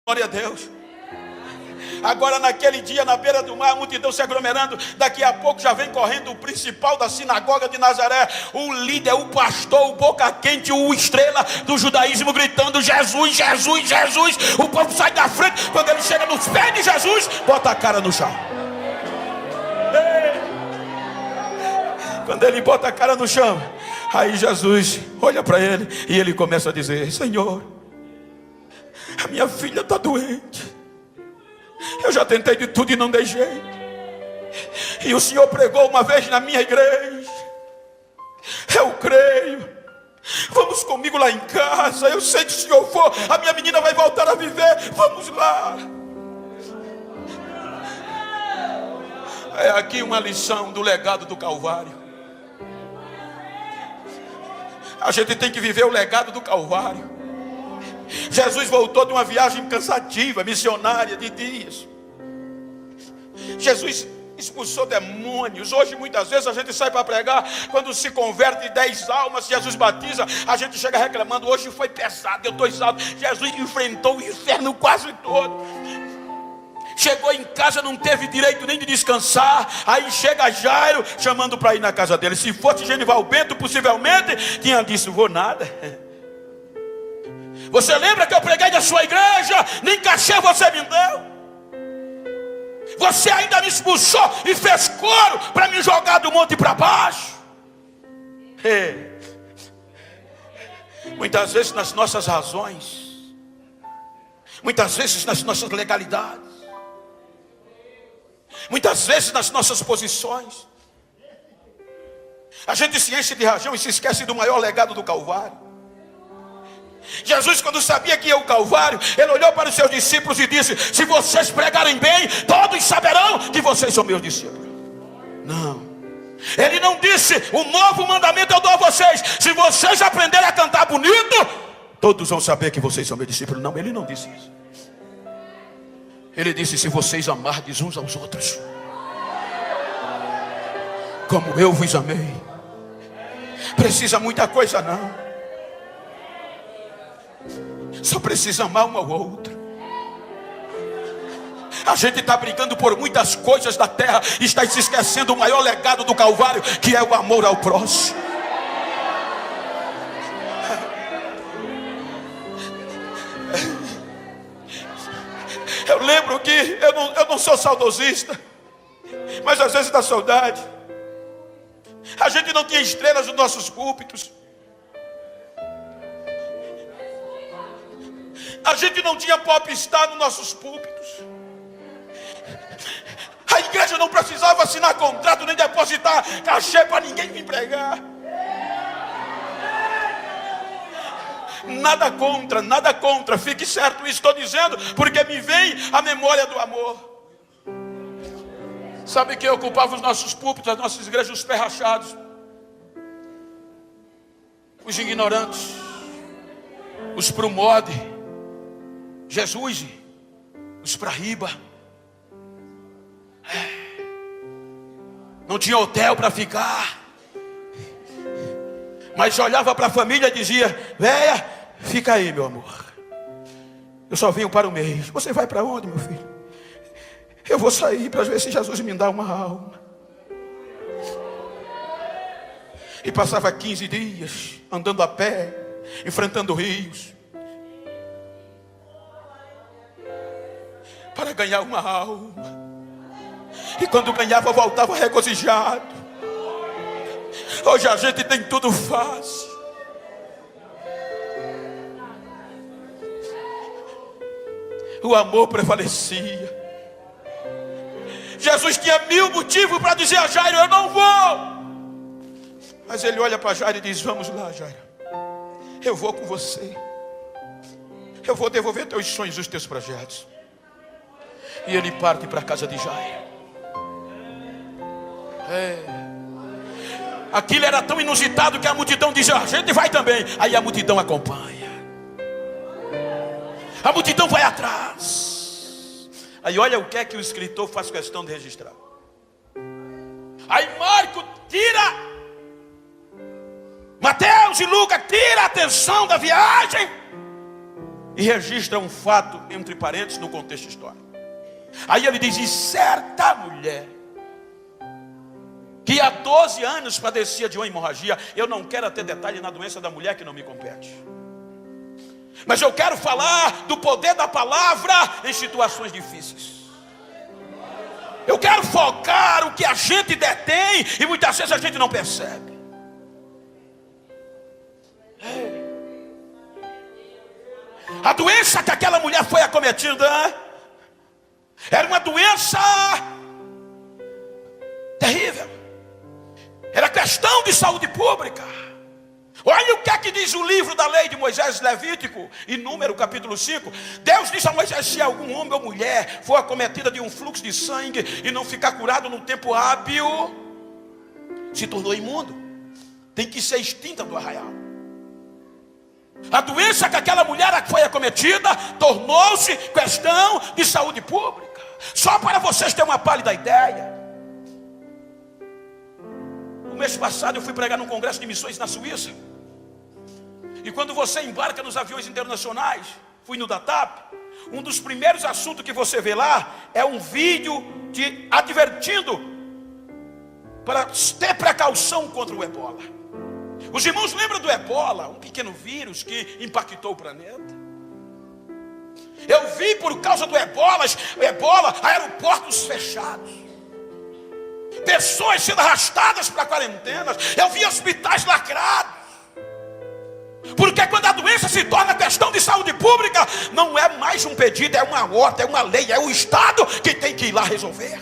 Glória a Deus. Agora naquele dia, na beira do mar, a multidão se aglomerando. Daqui a pouco já vem correndo o principal da sinagoga de Nazaré, o líder, o pastor, o boca quente, o estrela do judaísmo, gritando: Jesus, Jesus, Jesus. O povo sai da frente. Quando ele chega nos pés de Jesus, bota a cara no chão. Quando ele bota a cara no chão, aí Jesus olha para ele e ele começa a dizer: Senhor, a minha filha está doente. Eu já tentei de tudo e não dei jeito. E o Senhor pregou uma vez na minha igreja. Eu creio. Vamos comigo lá em casa. Eu sei que se eu for, a minha menina vai voltar a viver. Vamos lá. É aqui uma lição do legado do Calvário. A gente tem que viver o legado do Calvário. Jesus voltou de uma viagem cansativa, missionária de dias. Jesus expulsou demônios. Hoje muitas vezes a gente sai para pregar, quando se converte 10 almas, Jesus batiza, a gente chega reclamando: hoje foi pesado, eu estou exausto. Jesus enfrentou o inferno quase todo. Chegou em casa, não teve direito nem de descansar. Aí chega Jairo chamando para ir na casa dele. Se fosse Genival Bento, possivelmente tinha dito: vou nada. Você lembra que eu preguei na sua igreja? Nem cachê você me deu. Você ainda me expulsou e fez coro para me jogar do monte para baixo. Muitas vezes nas nossas razões, muitas vezes nas nossas legalidades, muitas vezes nas nossas posições, a gente se enche de rajão e se esquece do maior legado do Calvário. Jesus, quando sabia que ia ao Calvário, ele olhou para os seus discípulos e disse: se vocês pregarem bem, todos saberão que vocês são meus discípulos. Não, ele não disse: o novo mandamento eu dou a vocês, se vocês aprenderem a cantar bonito, todos vão saber que vocês são meus discípulos. Não, ele não disse isso. Ele disse: se vocês amardes uns aos outros como eu vos amei. Precisa muita coisa não, só precisa amar um ao outro. A gente está brigando por muitas coisas da terra e está se esquecendo o maior legado do Calvário, que é o amor ao próximo. Eu lembro que eu não sou saudosista, mas às vezes dá saudade. A gente não tinha estrelas nos nossos púlpitos. A gente não tinha popstar nos nossos púlpitos. A igreja não precisava assinar contrato nem depositar cachê para ninguém vir pregar. Nada contra, nada contra. Fique certo, isso estou dizendo porque me vem a memória do amor. Sabe quem ocupava os nossos púlpitos, as nossas igrejas? Os pés rachados, os ignorantes, os promode, Jesus, os pra riba. Não tinha hotel para ficar, mas olhava para a família e dizia: véia, fica aí, meu amor, eu só venho para o mês. Você vai para onde, meu filho? Eu vou sair para ver se Jesus me dá uma alma. E passava 15 dias andando a pé, enfrentando rios, para ganhar uma alma. E quando ganhava, voltava regozijado. Hoje a gente tem tudo fácil. O amor prevalecia. Jesus tinha 1000 motivos para dizer a Jairo: eu não vou. Mas ele olha para Jairo e diz: vamos lá, Jairo, eu vou com você. Eu vou devolver teus sonhos, os teus projetos. E ele parte para a casa de Jairo. Aquilo era tão inusitado que a multidão dizia: a gente vai também. Aí a multidão acompanha, a multidão vai atrás. Aí olha o que é que o escritor faz questão de registrar. Aí Marcos tira, Mateus e Lucas tira a atenção da viagem e registra um fato, entre parênteses, no contexto histórico. Aí ele diz: e certa mulher, que há 12 anos padecia de uma hemorragia. Eu não quero ter detalhe na doença da mulher, que não me compete. Mas eu quero falar do poder da palavra em situações difíceis. Eu quero focar o que a gente detém e muitas vezes a gente não percebe. A doença que aquela mulher foi acometida era uma doença terrível. Era questão de saúde pública. Olha o que é que diz o livro da lei de Moisés, Levítico e Número, capítulo 5. Deus disse a Moisés: se algum homem ou mulher for acometida de um fluxo de sangue e não ficar curado no tempo hábil, se tornou imundo, tem que ser extinta do arraial. A doença que aquela mulher foi acometida tornou-se questão de saúde pública. Só para vocês terem uma pálida ideia, no mês passado eu fui pregar num congresso de missões na Suíça. E quando você embarca nos aviões internacionais, fui no DATAP, um dos primeiros assuntos que você vê lá é um vídeo te advertindo para ter precaução contra o ebola. Os irmãos lembram do ebola, um pequeno vírus que impactou o planeta? Eu vi por causa do ebola, aeroportos fechados, pessoas sendo arrastadas para quarentenas. Eu vi hospitais lacrados. Porque quando a doença se torna questão de saúde pública, não é mais um pedido, é uma ordem, é uma lei, é o Estado que tem que ir lá resolver.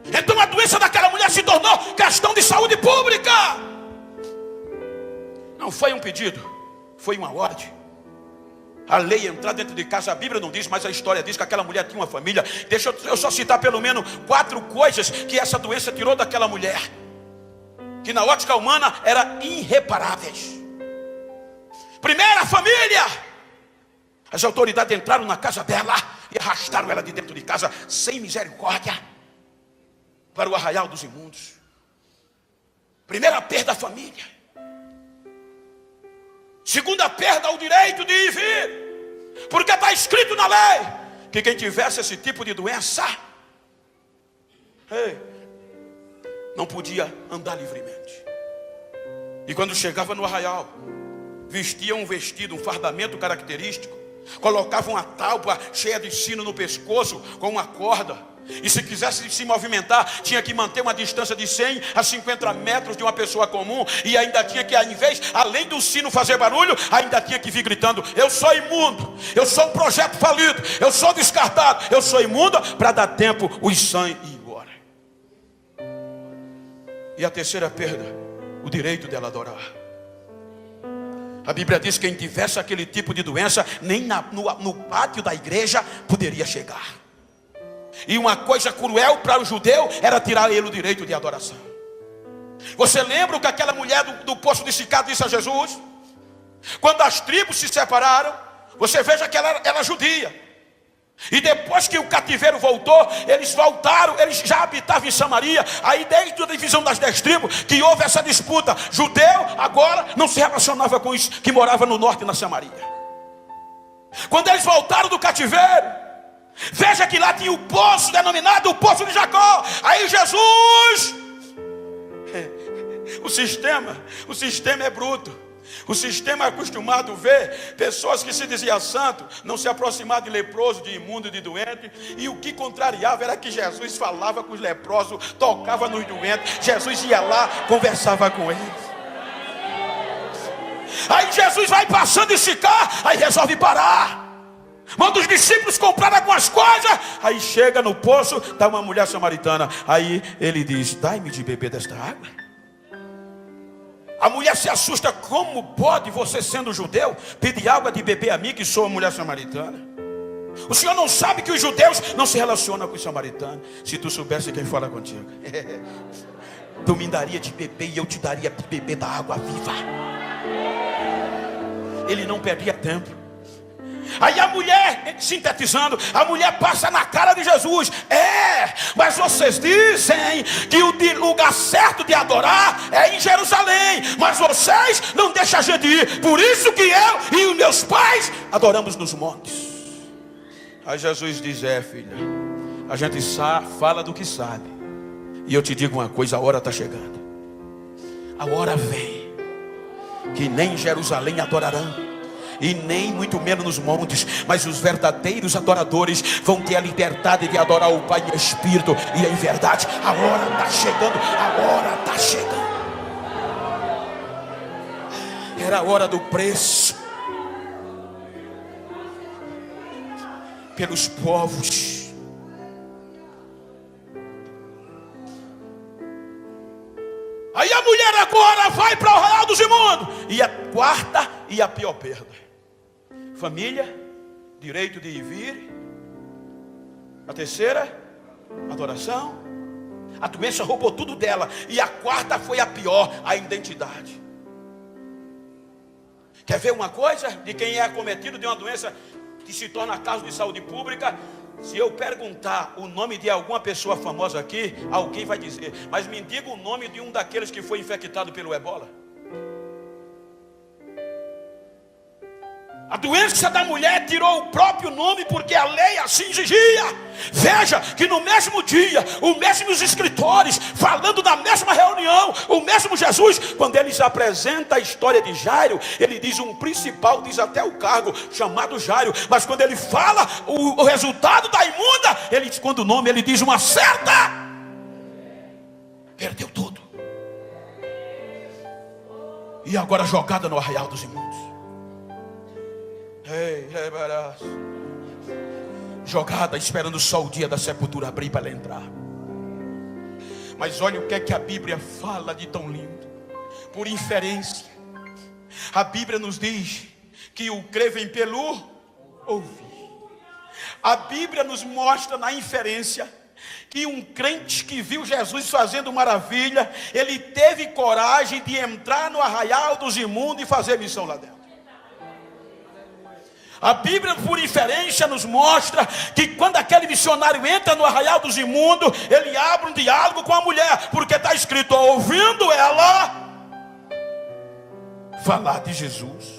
Então a doença daquela mulher se tornou questão de saúde pública. Não foi um pedido, foi uma ordem. A lei entrar dentro de casa, a Bíblia não diz, mas a história diz que aquela mulher tinha uma família. Deixa eu só citar pelo menos 4 coisas que essa doença tirou daquela mulher, que na ótica humana eram irreparáveis. Primeiro, a família. As autoridades entraram na casa dela e arrastaram ela de dentro de casa sem misericórdia para o arraial dos imundos. Primeira perda, a família. Segunda perda, o direito de ir e vir. Porque está escrito na lei que quem tivesse esse tipo de doença não podia andar livremente. E quando chegava no arraial, vestia um vestido, um fardamento característico, colocava uma tábua cheia de sino no pescoço com uma corda. E se quisesse se movimentar, tinha que manter uma distância de 100 a 50 metros de uma pessoa comum. E ainda tinha que, ao invés, além do sino fazer barulho, ainda tinha que vir gritando: eu sou imundo, eu sou um projeto falido, eu sou descartado, eu sou imundo, para dar tempo os 100 ir embora. E a terceira perda, o direito dela adorar. A Bíblia diz que quem tivesse aquele tipo de doença, nem no pátio da igreja poderia chegar. E uma coisa cruel para o judeu era tirar ele o direito de adoração. Você lembra o que aquela mulher do poço de Sicá disse a Jesus? Quando as tribos se separaram, você veja que ela era judia. E depois que o cativeiro voltou, eles voltaram, eles já habitavam em Samaria. Aí desde a divisão das 10 tribos que houve essa disputa. Judeu agora não se relacionava com os que moravam no norte na Samaria. Quando eles voltaram do cativeiro, veja que lá tinha o poço denominado o poço de Jacó. Aí Jesus, o sistema é bruto. O sistema é acostumado a ver pessoas que se diziam santo não se aproximar de leproso, de imundo, de doente. E o que contrariava era que Jesus falava com os leprosos, tocava nos doentes. Jesus ia lá, conversava com eles. Aí Jesus vai passando em Sicá, aí resolve parar. Manda os discípulos comprar algumas coisas. Aí chega no poço, está uma mulher samaritana. Aí ele diz: dai-me de beber desta água. A mulher se assusta: como pode você, sendo judeu, pedir água de beber a mim, que sou uma mulher samaritana? O senhor não sabe que os judeus não se relacionam com os samaritanos? Se tu soubesse quem fala contigo, tu me daria de beber e eu te daria de beber da água viva. Ele não perdia tempo. Aí a mulher, sintetizando, a mulher passa na cara de Jesus: mas vocês dizem que o lugar certo de adorar é em Jerusalém, mas vocês não deixam a gente ir. Por isso que eu e os meus pais adoramos nos montes. Aí Jesus diz: filha, a gente fala do que sabe. E eu te digo uma coisa: a hora está chegando. A hora vem que nem em Jerusalém adorarão, e nem muito menos nos montes, mas os verdadeiros adoradores vão ter a liberdade de adorar o Pai em espírito e em verdade. A hora está chegando, a hora está chegando. Era a hora do preço pelos povos. Aí a mulher agora vai para o arraial dos imundos. E a quarta e a pior perda: família, direito de ir e vir. A terceira, adoração. A doença roubou tudo dela. E a quarta foi a pior: a identidade. Quer ver uma coisa de quem é acometido de uma doença que se torna caso de saúde pública? Se eu perguntar o nome de alguma pessoa famosa aqui, alguém vai dizer: mas me diga o nome de um daqueles que foi infectado pelo ebola. A doença da mulher tirou o próprio nome porque a lei assim exigia. Veja que no mesmo dia, os mesmos escritores, falando na mesma reunião, o mesmo Jesus, quando eles apresentam a história de Jairo, ele diz um principal, diz até o cargo, chamado Jairo. Mas quando ele fala o resultado da imunda, ele quando o nome, ele diz uma certa. Perdeu tudo. E agora jogada no arraial dos imundos. Jogada, esperando só o dia da sepultura abrir para ela entrar. Mas olha o que é que a Bíblia fala de tão lindo. Por inferência, a Bíblia nos diz que o crer vem pelo ouvir. A Bíblia nos mostra na inferência que um crente que viu Jesus fazendo maravilha, ele teve coragem de entrar no arraial dos imundos e fazer missão lá dentro. A Bíblia, por inferência, nos mostra que quando aquele missionário entra no arraial dos imundos, ele abre um diálogo com a mulher, porque está escrito: ouvindo ela falar de Jesus.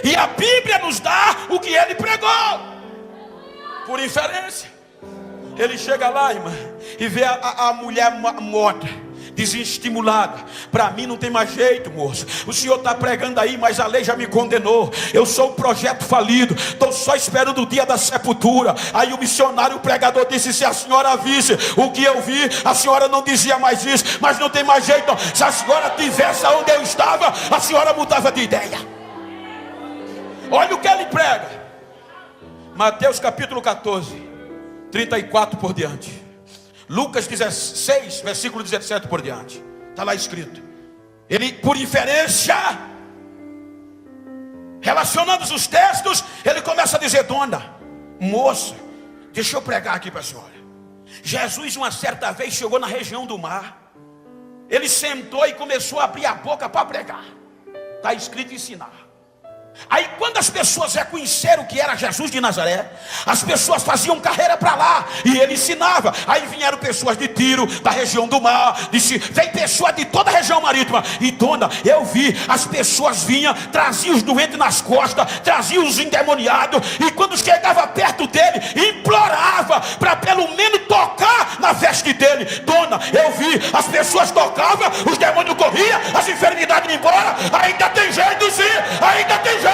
E a Bíblia nos dá o que ele pregou. Por inferência, ele chega lá, irmã, e vê a mulher morta, desestimulada. Para mim não tem mais jeito, moço. O senhor está pregando aí, mas a lei já me condenou. Eu sou um projeto falido. Estou só esperando o dia da sepultura. Aí o missionário, o pregador disse: se a senhora visse o que eu vi, a senhora não dizia mais isso. Mas não tem mais jeito, não. Se a senhora tivesse onde eu estava, a senhora mudava de ideia. Olha o que ele prega. Mateus capítulo 14, 34 por diante. Lucas 16, versículo 17 por diante. Está lá escrito. Ele, por inferência, relacionando os textos, ele começa a dizer: dona, moça, deixa eu pregar aqui para a senhora. Jesus uma certa vez chegou na região do mar. Ele sentou e começou a abrir a boca para pregar. Está escrito ensinar. Aí quando as pessoas reconheceram que era Jesus de Nazaré, as pessoas faziam carreira para lá e ele ensinava. Aí vieram pessoas de Tiro, da região do mar, vem pessoas de toda a região marítima. E dona, eu vi, as pessoas vinham, traziam os doentes nas costas, traziam os endemoniados, e quando chegava perto dele, implorava para pelo menos tocar na veste dele. Dona, eu vi, as pessoas tocavam, os demônios corriam, as enfermidades iam embora. Ainda tem jeito sim, ainda tem jeito.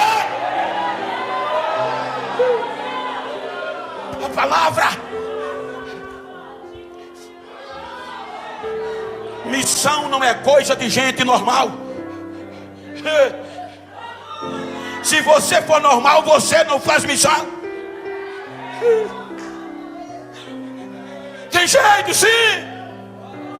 A palavra missão não é coisa de gente normal. Se você for normal, você não faz missão. Tem jeito sim.